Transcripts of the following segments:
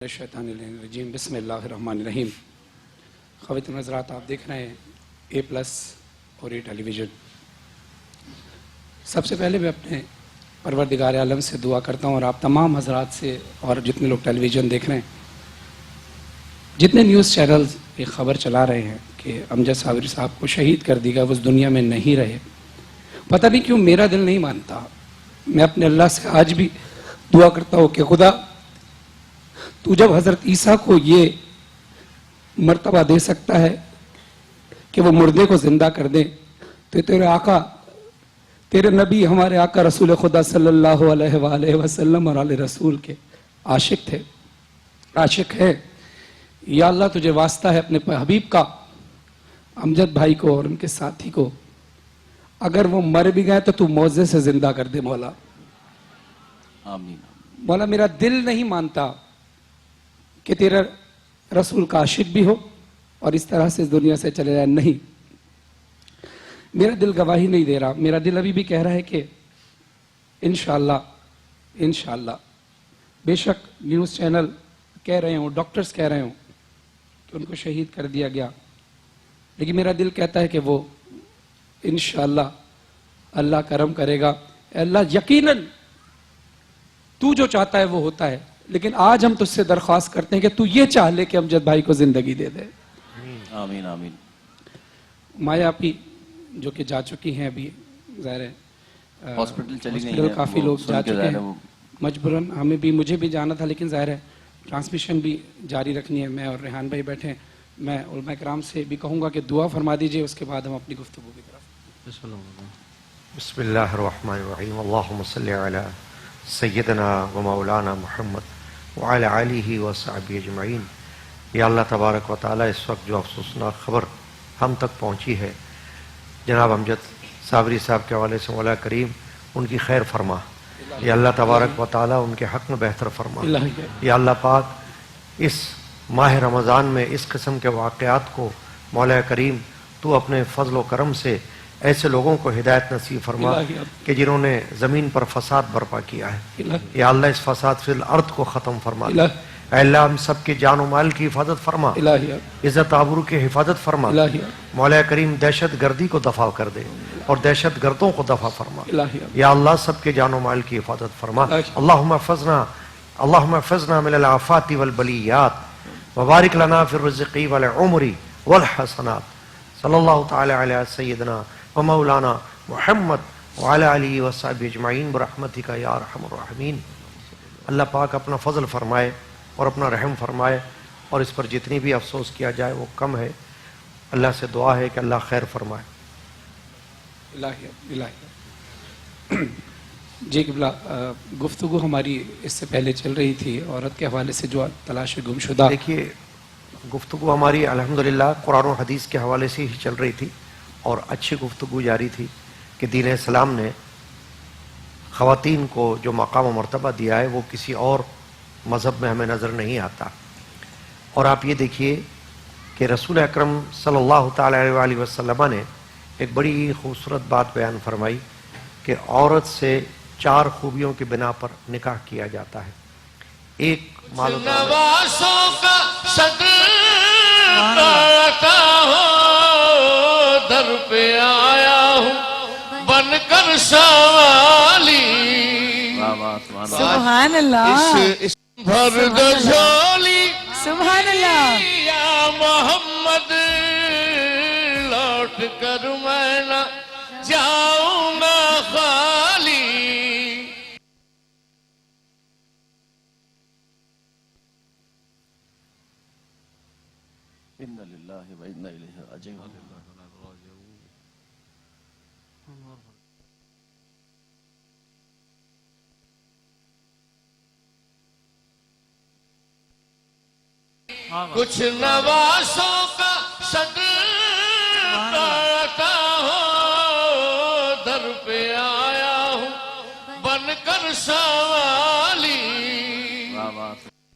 الرجیم بسم اللہ الرحمن الرحیم۔ خواتین حضرات، آپ دیکھ رہے ہیں اے پلس اور اے ٹیلی ویژن۔ سب سے پہلے میں اپنے پروردگار عالم سے دعا کرتا ہوں اور آپ تمام حضرات سے، اور جتنے لوگ ٹیلی ویژن دیکھ رہے ہیں، جتنے نیوز چینلز یہ خبر چلا رہے ہیں کہ امجد صابری صاحب کو شہید کر دی گیا، وہ اس دنیا میں نہیں رہے، پتہ نہیں کیوں میرا دل نہیں مانتا۔ میں اپنے اللہ سے آج بھی دعا کرتا ہوں کہ خدا، تو جب حضرت عیسیٰ کو یہ مرتبہ دے سکتا ہے کہ وہ مردے کو زندہ کر دے، تو تیرے آقا، تیرے نبی، ہمارے آقا رسول خدا صلی اللہ علیہ وآلہ وسلم اور آل رسول کے عاشق تھے، عاشق ہے۔ یا اللہ، تجھے واسطہ ہے اپنے حبیب کا، امجد بھائی کو اور ان کے ساتھی کو، اگر وہ مر بھی گئے تو موزے سے زندہ کر دے مولا۔ آمین۔ مولا، میرا دل نہیں مانتا کہ تیرا رسول کا عاشق بھی ہو اور اس طرح سے اس دنیا سے چلے جائے۔ نہیں، میرا دل گواہی نہیں دے رہا۔ میرا دل ابھی بھی کہہ رہا ہے کہ انشاءاللہ بے شک نیوز چینل کہہ رہے ہوں، ڈاکٹرز کہہ رہے ہوں کہ ان کو شہید کر دیا گیا، لیکن میرا دل کہتا ہے کہ وہ انشاءاللہ اللہ کرم کرے گا۔ اے اللہ، یقیناً تو جو چاہتا ہے وہ ہوتا ہے، لیکن آج ہم تجھ سے درخواست کرتے ہیں کہ تو یہ چاہ لے کہ امجد بھائی کو زندگی دے دے۔ آمین آمین۔ مایا آپی جو کہ جا چکی ہیں، ابھی ظاہر ہے ہاسپٹل چلی گئی ہاسپٹل ہیں، کافی وہ لوگ سن جا کے چکے ظاہر ہے ہیں، وہ مجبوراً مجھے بھی جانا تھا، لیکن ظاہر ہے ٹرانسمیشن بھی جاری رکھنی ہے۔ میں اور ریحان بھائی بیٹھے ہیں، میں علماء کرام سے بھی کہوں گا کہ دعا فرما دیجئے، اس کے بعد ہم اپنی گفتگو کی طرف۔ بسم اللہ الرحمن الرحیم۔ اللہم صلی علی سیدنا و مولانا محمد وعلی آلہ و صحبہ اجمعین۔ یا اللہ تبارک و تعالی، اس وقت جو افسوسناک خبر ہم تک پہنچی ہے جناب امجد صابری صاحب کے حوالے سے، مولا کریم ان کی خیر فرما۔ یا اللہ تبارک و تعالی ان کے حق میں بہتر فرما۔ یا اللہ پاک، اس ماہ رمضان میں اس قسم کے واقعات کو مولا کریم تو اپنے فضل و کرم سے ایسے لوگوں کو ہدایت نصیب فرما کہ جنہوں نے زمین پر فساد برپا کیا ہے۔ یا اللہ، اس فساد فی الارض کو ختم فرما۔ اے اللہ، ہم سب کے جان و مال کی حفاظت فرما، عزت آبرو کی حفاظت فرما۔ مولا کریم، دہشت گردی کو دفع کر دے اور دہشت گردوں کو دفع فرما۔ یا اللہ، سب کے جان و مال کی حفاظت فرما۔ اللہم احفظنا من الآفات والبلیات وبارک لنا فی الرزق والعمر والحسنات۔ صلی اللہ تعالی علی سیدنا و مولانا محمد وعلی آلہ و صحبہ اجمعین برحمتک یا ارحم الراحمین۔ اللہ پاک اپنا فضل فرمائے اور اپنا رحم فرمائے، اور اس پر جتنی بھی افسوس کیا جائے وہ کم ہے۔ اللہ سے دعا ہے کہ اللہ خیر فرمائے۔ جی قبلہ، گفتگو ہماری اس سے پہلے چل رہی تھی عورت کے حوالے سے جو تلاش گم شدہ۔ دیکھیے، گفتگو ہماری الحمدللہ قرآن و حدیث کے حوالے سے ہی چل رہی تھی، اور اچھی گفتگو جاری تھی کہ دین اسلام نے خواتین کو جو مقام و مرتبہ دیا ہے وہ کسی اور مذہب میں ہمیں نظر نہیں آتا۔ اور آپ یہ دیکھیے کہ رسول اکرم صلی اللہ تعالی علیہ وآلہ وسلم نے ایک بڑی خوبصورت بات بیان فرمائی کہ عورت سے 4 خوبیوں کی بنا پر نکاح کیا جاتا ہے۔ ایک مال و نوازوں کا صدقہ ہو، در پہ آیا ہوں بن کر سوالی۔ سبحان اللہ، اس بھر دو جھولی سبحان اللہ۔ یا محمد، لوٹ کر میں نہ جاؤں گا خالی۔ انا للہ و انا الیہ راجعون۔ کچھ نوازوں کا صدقہ ہو، در پہ آیا ہوں بن کر سوالی۔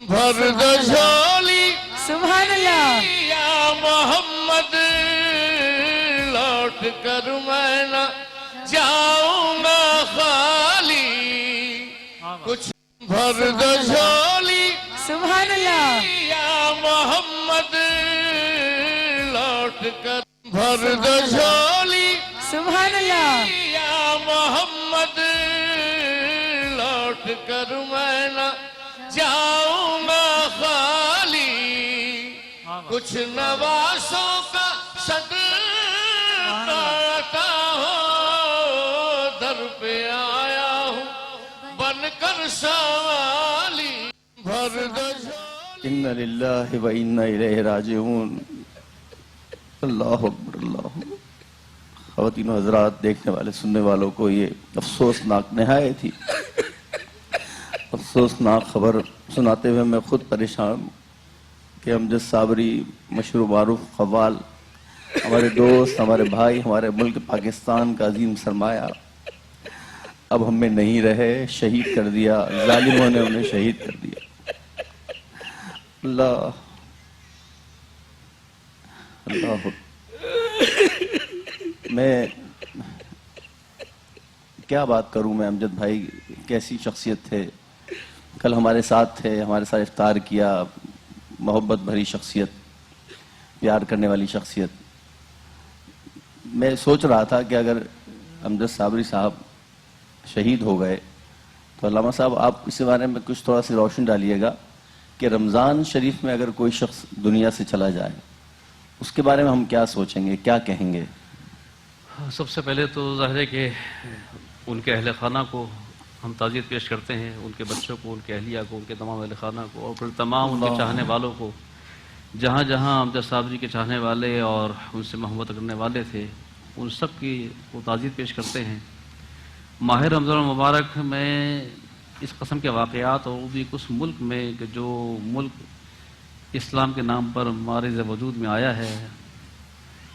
بھر دو جھولی سبحان اللہ، یا محمد، لوٹ کر میں نہ جاؤں گا خالی۔ کچھ بھر دو جھولی سبحان اللہ۔ اللہ یا محمد لوٹ کر بھر دو جھولی سبحان اللہ یا محمد لوٹ کر میں نہ جاؤں گا خالی کچھ نواسوں کا صدقہ عطا ہو در پہ آیا ہوں بن کر سوالی بھر دو جھولی ان للہ و انا الیہ راجعون اللہ اکبر اللہ اکبر۔ خواتین و حضرات، دیکھنے والے سننے والوں کو یہ افسوسناک نہایت ہی افسوسناک خبر سناتے ہوئے میں خود پریشان ہوں کہ امجد صابری مشہور و معروف قوال، ہمارے دوست، ہمارے بھائی، ہمارے ملک پاکستان کا عظیم سرمایہ اب ہم میں نہیں رہے، شہید کر دیا، ظالموں نے انہیں شہید کر دیا۔ اللہ اللہ میں کیا بات کروں میں، امجد بھائی کیسی شخصیت تھے، کل ہمارے ساتھ تھے، ہمارے ساتھ افطار کیا، محبت بھری شخصیت، پیار کرنے والی شخصیت۔ میں سوچ رہا تھا کہ اگر امجد صابری صاحب شہید ہو گئے تو علامہ صاحب آپ اس بارے میں کچھ تھوڑا سی روشن ڈالیے گا کہ رمضان شریف میں اگر کوئی شخص دنیا سے چلا جائے اس کے بارے میں ہم کیا سوچیں گے، کیا کہیں گے؟ سب سے پہلے تو ظاہر ہے کہ ان کے اہل خانہ کو ہم تعزیت پیش کرتے ہیں، ان کے بچوں کو، ان کے اہلیہ کو، ان کے تمام اہل خانہ کو، اور پھر تمام ان کے چاہنے والوں کو، جہاں جہاں امجد صابری کے چاہنے والے اور ان سے محبت کرنے والے تھے، ان سب کی وہ تعزیت پیش کرتے ہیں۔ ماہ رمضان المبارک میں اس قسم کے واقعات، اور وہ بھی اس ملک میں کہ جو ملک اسلام کے نام پر معرض وجود میں آیا ہے،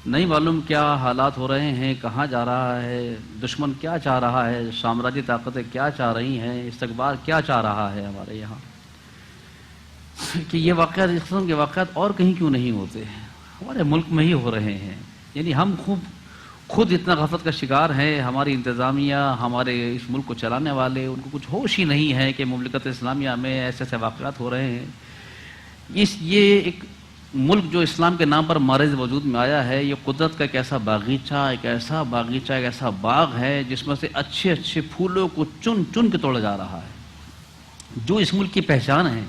نہیں معلوم کیا حالات ہو رہے ہیں، کہاں جا رہا ہے، دشمن کیا چاہ رہا ہے، سامراجی طاقتیں کیا چاہ رہی ہیں، استقبال کیا چاہ رہا ہے ہمارے یہاں، کہ یہ واقعات، اس قسم کے واقعات اور کہیں کیوں نہیں ہوتے، ہمارے ملک میں ہی ہو رہے ہیں۔ یعنی ہم خود اتنا غفلت کا شکار ہیں، ہماری انتظامیہ، ہمارے اس ملک کو چلانے والے، ان کو کچھ ہوش ہی نہیں ہے کہ مملکت اسلامیہ میں ایسے ایسے واقعات ہو رہے ہیں۔ یہ ایک ملک جو اسلام کے نام پر معرض وجود میں آیا ہے، یہ قدرت کا ایک ایسا باغیچہ، ایک ایسا باغ ہے جس میں سے اچھے اچھے پھولوں کو چن چن کے توڑا جا رہا ہے۔ جو اس ملک کی پہچان ہے،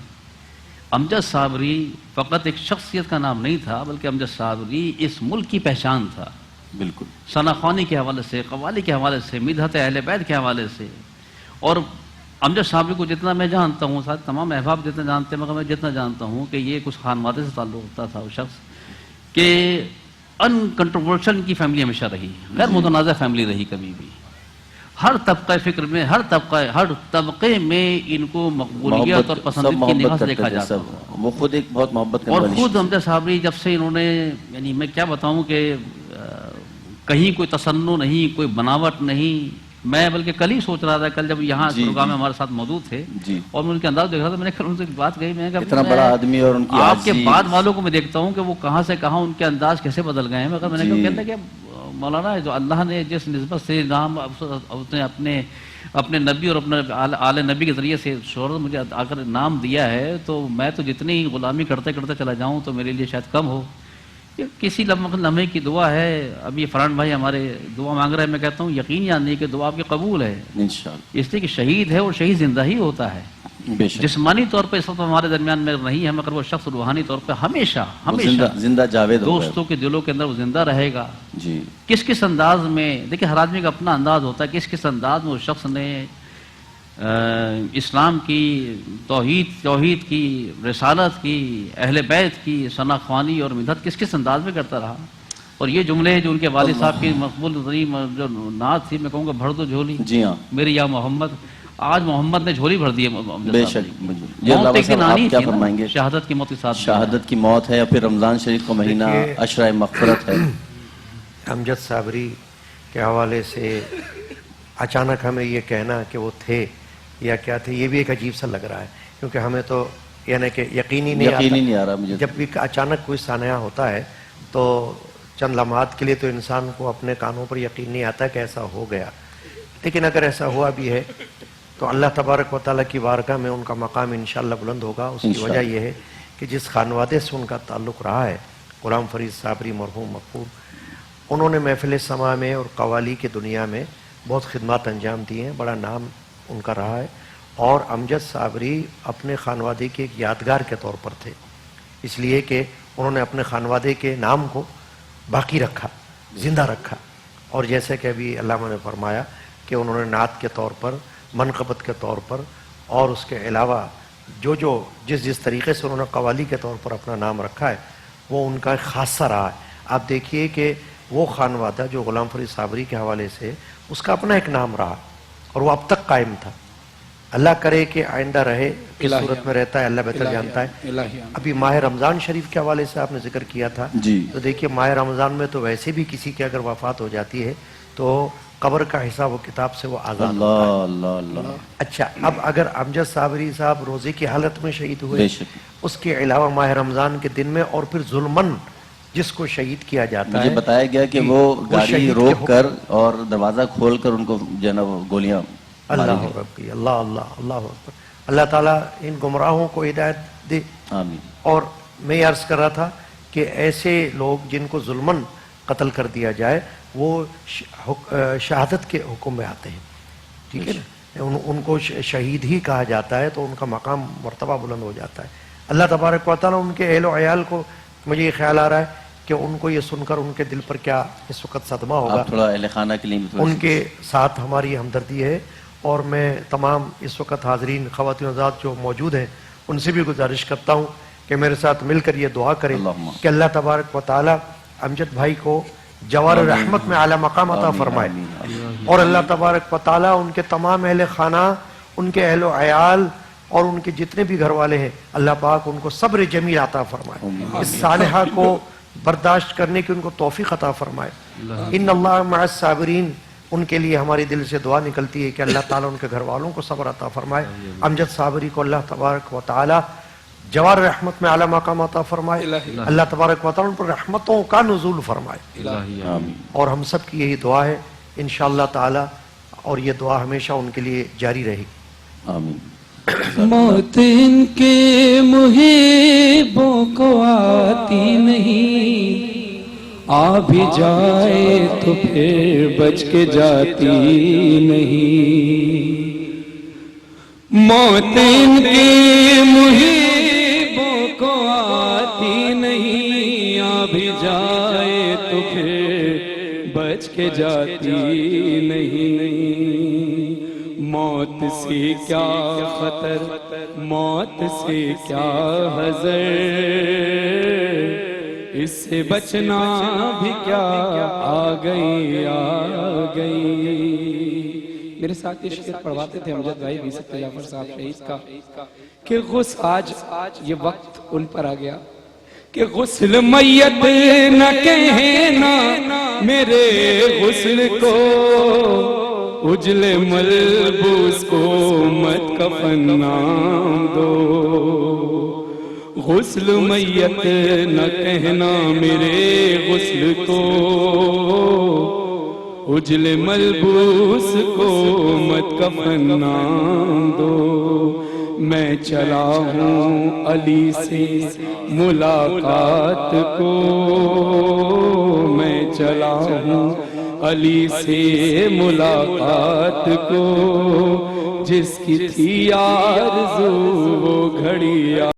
امجد صابری فقط ایک شخصیت کا نام نہیں تھا، بلکہ امجد صابری اس ملک کی پہچان تھا۔ بالکل، ثنا خوانی کے حوالے سے، قوالی کے حوالے سے، مدحت اہل بیت کے حوالے سے، اور امجد صابری کو جتنا میں جانتا ہوں، ساتھ تمام احباب جتنا جانتے ہیں، مگر میں جتنا جانتا ہوں کہ یہ کچھ خانوادے سے تعلق رکھتا تھا وہ شخص، کہ ان کنٹروورشل کی فیملی ہمیشہ رہی، غیر متنازع فیملی رہی کبھی بھی۔ ہر طبقہ فکر میں، ہر طبقے میں ان کو مقبولیت اور پسندیدگی کی نگاہ سے دیکھا جاتا تھا۔ وہ خود ایک بہت محبت کرنے اور والی خود امجد صابری جب سے انہوں نے، یعنی میں کیا بتاؤں کہ کہیں کوئی تصنع نہیں، کوئی بناوٹ نہیں۔ میں بلکہ کل ہی سوچ رہا تھا، کل جب یہاں پروگرام میں ہمارے ساتھ موجود تھے اور میں ان کے انداز دیکھ رہا تھا، میں نے ان سے بات کہی، میں نے اتنا بڑا آدمی اور ان کی آپ کے بعد والوں کو میں دیکھتا ہوں کہ وہ کہاں سے کہاں ان کے انداز کیسے بدل گئے ہیں، مگر میں نے کہا کہ مولانا جو اللہ نے جس نسبت سے نام اپنے نبی اور اپنے آل نبی کے ذریعے سے شہرت مجھے آ کر نام دیا ہے، تو میں تو جتنی غلامی کرتے کرتے چلا جاؤں تو میرے لیے شاید کم ہو۔ کسی لمحے کی دعا ہے۔ ابھی فرحان بھائی ہمارے دعا مانگ رہے ہیں، میں کہتا ہوں یقین یا نہیں کہ دعا آپ کی قبول ہے، انشاءاللہ، اس لیے کہ شہید ہے اور شہید زندہ ہی ہوتا ہے۔ بے شک جسمانی طور پہ اس وقت ہمارے درمیان میں نہیں ہے، مگر وہ شخص روحانی طور پہ ہمیشہ زندہ جاوید ہوگا۔ دوستوں کے دلوں کے اندر وہ زندہ رہے گا۔ جی، کس انداز میں، دیکھیں ہر آدمی کا اپنا انداز ہوتا ہے، کس انداز میں اس شخص نے اسلام کی، توحید کی، رسالت کی، اہل بیت کی ثنا خوانی اور مدحت کس انداز میں کرتا رہا۔ اور یہ جملے جو ان کے والد صاحب کی مقبول ترین جو نعت تھی، میں کہوں گا بھر دو جھولی جی ہاں، میری یا محمد، آج محمد نے جھولی بھر دی ہے۔ بے شک۔ موت ایک دن آنی کیا تھی فرمائیں نا، گے؟ شہادت کی موت کے ساتھ، شہادت کی موت ہے، یا پھر رمضان شریف کا مہینہ عشرہ مغفرت ہے۔ امجد صابری کے حوالے سے اچانک ہمیں یہ کہنا کہ وہ تھے یا کیا تھے، یہ بھی ایک عجیب سا لگ رہا ہے، کیونکہ ہمیں تو یعنی کہ یقینی نہیں آ رہا مجھے۔ جب بھی اچانک کوئی سانحہ ہوتا ہے تو چند لمحات کے لیے تو انسان کو اپنے کانوں پر یقین نہیں آتا کہ ایسا ہو گیا، لیکن اگر ایسا ہوا بھی ہے تو اللہ تبارک و تعالیٰ کی بارگاہ میں ان کا مقام انشاءاللہ بلند ہوگا۔ اس کی وجہ یہ ہے کہ جس خانوادے سے ان کا تعلق رہا ہے، غلام فرید صابری مرحوم مغفور، انہوں نے محفل سما میں اور قوالی کی دنیا میں بہت خدمات انجام دی ہیں، بڑا نام ان کا رہا ہے، اور امجد صابری اپنے خانوادے کے ایک یادگار کے طور پر تھے، اس لیے کہ انہوں نے اپنے خانوادے کے نام کو باقی رکھا، زندہ رکھا، اور جیسے کہ ابھی علامہ نے فرمایا کہ انہوں نے نعت کے طور پر، منقبت کے طور پر، اور اس کے علاوہ جس طریقے سے انہوں نے قوالی کے طور پر اپنا نام رکھا ہے وہ ان کا ایک خاصہ رہا ہے۔ آپ دیکھیے کہ وہ خانوادہ جو غلام فرید صابری کے حوالے سے اس کا اپنا ایک نام رہا اور وہ اب تک قائم تھا، اللہ کرے کہ آئندہ رہے، کس صورت میں رہتا ہے اللہ بہتر جانتا ہے۔ ابھی ماہ رمضان شریف کے حوالے سے آپ نے ذکر کیا تھا، تو دیکھیے ماہ رمضان میں تو ویسے بھی کسی کی اگر وفات ہو جاتی ہے تو قبر کا حساب و کتاب سے وہ آزاد ہوتا ہے۔ اچھا، اب اگر امجد صابری صاحب روزے کی حالت میں شہید ہوئے، اس کے علاوہ ماہ رمضان کے دن میں، اور پھر ظلمن جس کو شہید کیا جاتا ہے، مجھے بتایا گیا کہ وہ گاڑی روک کر اور دروازہ کھول کر ان کو جناب گولیاں، اللہ ربی، اللہ اللہ اللہ اکبر، اللہ تعالیٰ ان گمراہوں کو ہدایت دے۔ آمین۔ اور میں عرض کر رہا تھا کہ ایسے لوگ جن کو ظلمن قتل کر دیا جائے وہ شہادت کے حکم میں آتے ہیں، ٹھیک ہے نا، ان کو شہید ہی کہا جاتا ہے، تو ان کا مقام مرتبہ بلند ہو جاتا ہے۔ اللہ تبارک و تعالیٰ ان کے اہل و عیال کو، مجھے یہ خیال آ رہا ہے کہ ان کو یہ سن کر ان کے دل پر کیا اس وقت صدمہ ہوگا۔ آپ تھوڑا اہل خانہ کے لیے بھی ان کے ساتھ ہماری ہمدردی ہے، اور میں تمام اس وقت حاضرین خواتین حضرات جو موجود ہیں ان سے بھی گزارش کرتا ہوں کہ میرے ساتھ مل کر یہ دعا کریں کہ اللہ تبارک و تعالی امجد بھائی کو جوار رحمت میں اعلی مقام عطا فرمائے، اور اللہ تبارک و تعالی ان کے تمام اہل خانہ، ان کے اہل و عیال اور ان کے جتنے بھی گھر والے ہیں، اللہ پاک ان کو صبر جمیل عطا فرمائے، اس صالحہ کو برداشت کرنے کی ان کو توفیق عطا فرمائے۔ ان اللہ مع الصابرین، ان کے لیے ہماری دل سے دعا نکلتی ہے کہ اللہ تعالیٰ ان کے گھر والوں کو صبر عطا فرمائے، امجد صابری کو اللہ تبارک و تعالی جوار رحمت میں اعلی مقام عطا فرمائے، اللہ تبارک و تعالی ان پر رحمتوں کا نزول فرمائے، اور ہم سب کی یہی دعا ہے انشاءاللہ تعالی، اور یہ دعا ہمیشہ ان کے لیے جاری رہے گی۔ آمین۔ موت ان کے محبوں کو آتی نہیں، آ بھی جائے تو پھر بچ کے جاتی نہیں، موت ان کے محبوں کو آتی نہیں، آ بھی جائے تو پھر بچ کے جاتی نہیں، موت سے کیا خطر، موت سے کیا حذر، اس سے بچنا بھی کیا، آ گئی آ گئی۔ میرے ساتھ یہ شعر پڑھواتے تھے امجد بھائی بھی سکتے جعفر صاحب شہید کا کہ آج یہ وقت ان پر آ گیا کہ غسل میت نہ کہنا میرے غسل کو، اجلے ملبوس کو مت کفن نام دو، غسل میت نہ کہنا میرے غسل کو، اجلے ملبوس کو مت کفن نام دو، میں چلا ہوں علی سے ملاقات کو، میں چلا ہوں علی سے ملاقات کو، جس کی تھی آرزو وہ گھڑی